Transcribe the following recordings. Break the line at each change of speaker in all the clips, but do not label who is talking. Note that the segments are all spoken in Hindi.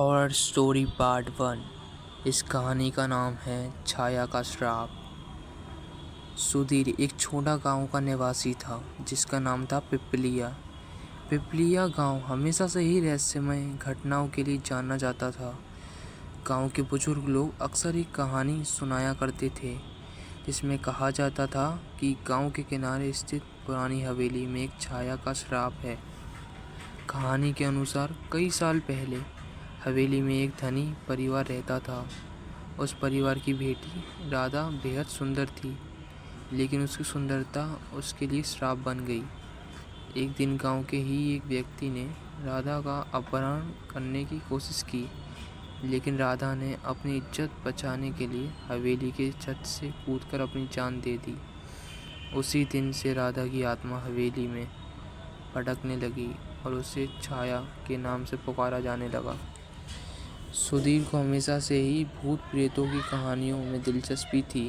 Horror story part 1। इस कहानी का नाम है छाया का श्राप। सुधीर एक छोटा गांव का निवासी था जिसका नाम था पिपलिया। पिपलिया गांव हमेशा से ही रहस्यमय घटनाओं के लिए जाना जाता था। गांव के बुजुर्ग लोग अक्सर एक कहानी सुनाया करते थे जिसमें कहा जाता था कि गांव के किनारे स्थित पुरानी हवेली में एक छाया का श्राप है। कहानी के अनुसार कई साल पहले हवेली में एक धनी परिवार रहता था। उस परिवार की बेटी राधा बेहद सुंदर थी, लेकिन उसकी सुंदरता उसके लिए श्राप बन गई। एक दिन गांव के ही एक व्यक्ति ने राधा का अपहरण करने की कोशिश की, लेकिन राधा ने अपनी इज्जत बचाने के लिए हवेली के छत से कूदकर अपनी जान दे दी। उसी दिन से राधा की आत्मा हवेली में भटकने लगी और उसे छाया के नाम से पुकारा जाने लगा। सुधीर को हमेशा से ही भूत प्रेतों की कहानियों में दिलचस्पी थी।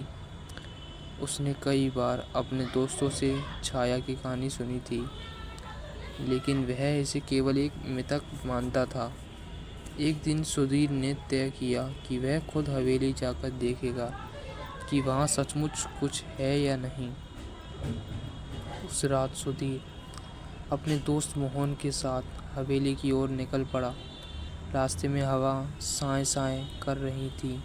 उसने कई बार अपने दोस्तों से छाया की कहानी सुनी थी, लेकिन वह इसे केवल एक मिथक मानता था। एक दिन सुधीर ने तय किया कि वह खुद हवेली जाकर देखेगा कि वहाँ सचमुच कुछ है या नहीं। उस रात सुधीर अपने दोस्त मोहन के साथ हवेली की ओर निकल पड़ा। रास्ते में हवा साए साए कर रही थी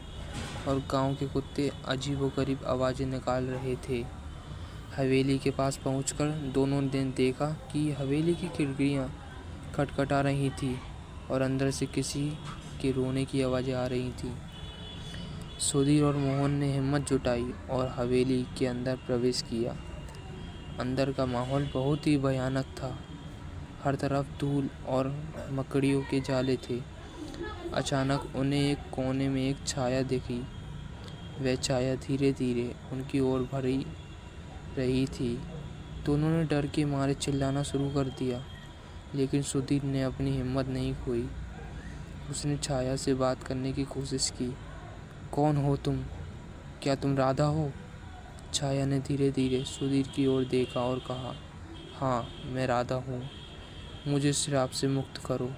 और गांव के कुत्ते अजीबोगरीब आवाज़ें निकाल रहे थे। हवेली के पास पहुंचकर दोनों ने देखा कि हवेली की खिड़कियां खटखटा रही थी और अंदर से किसी के रोने की आवाज़ें आ रही थी। सुधीर और मोहन ने हिम्मत जुटाई और हवेली के अंदर प्रवेश किया। अंदर का माहौल बहुत ही भयानक था। हर तरफ धूल और मकड़ियों के जाले थे। अचानक उन्हें एक कोने में एक छाया दिखी। वह छाया धीरे धीरे उनकी ओर बढ़ी रही थी। दोनों ने डर के मारे चिल्लाना शुरू कर दिया, लेकिन सुधीर ने अपनी हिम्मत नहीं खोई। उसने छाया से बात करने की कोशिश की। कौन हो तुम? क्या तुम राधा हो? छाया ने धीरे धीरे सुधीर की ओर देखा और कहा, हाँ, मैं राधा हूँ। मुझे श्राप से मुक्त करो।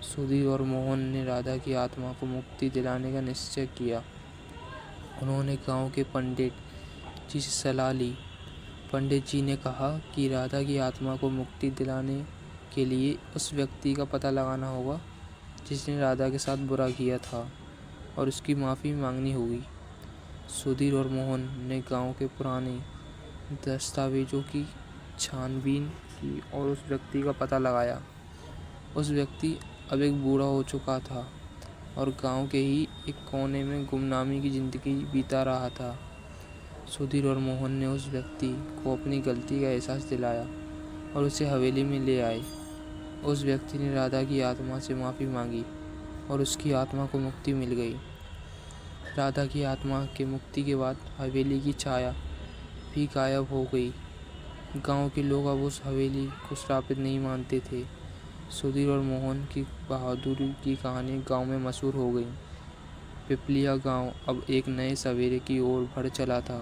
सुधीर और मोहन ने राधा की आत्मा को मुक्ति दिलाने का निश्चय किया। उन्होंने गांव के पंडित जी से सलाह ली। पंडित जी ने कहा कि राधा की आत्मा को मुक्ति दिलाने के लिए उस व्यक्ति का पता लगाना होगा जिसने राधा के साथ बुरा किया था, और उसकी माफ़ी मांगनी होगी। सुधीर और मोहन ने गांव के पुराने दस्तावेजों की छानबीन की और उस व्यक्ति का पता लगाया। उस व्यक्ति अब एक बूढ़ा हो चुका था और गांव के ही एक कोने में गुमनामी की ज़िंदगी बीता रहा था। सुधीर और मोहन ने उस व्यक्ति को अपनी गलती का एहसास दिलाया और उसे हवेली में ले आए। उस व्यक्ति ने राधा की आत्मा से माफ़ी मांगी और उसकी आत्मा को मुक्ति मिल गई। राधा की आत्मा के मुक्ति के बाद हवेली की छाया भी गायब हो गई। गांव के लोग अब उस हवेली को श्रापित नहीं मानते थे। सुधीर और मोहन की बहादुरी की कहानी गांव में मशहूर हो गई। पिपलिया गांव अब एक नए सवेरे की ओर बढ़ चला था,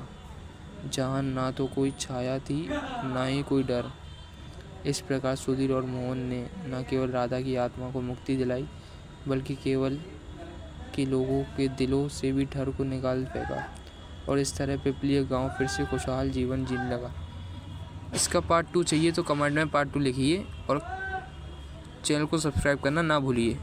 जहां ना तो कोई छाया थी, ना ही कोई डर। इस प्रकार सुधीर और मोहन ने न केवल राधा की आत्मा को मुक्ति दिलाई, बल्कि केवल के लोगों के दिलों से भी डर को निकाल फेंका, और इस तरह पिपलिया गांव फिर से खुशहाल जीवन जीने लगा। इसका पार्ट 2 चाहिए तो कमेंट में पार्ट 2 लिखिए और चैनल को सब्सक्राइब करना ना भूलिए।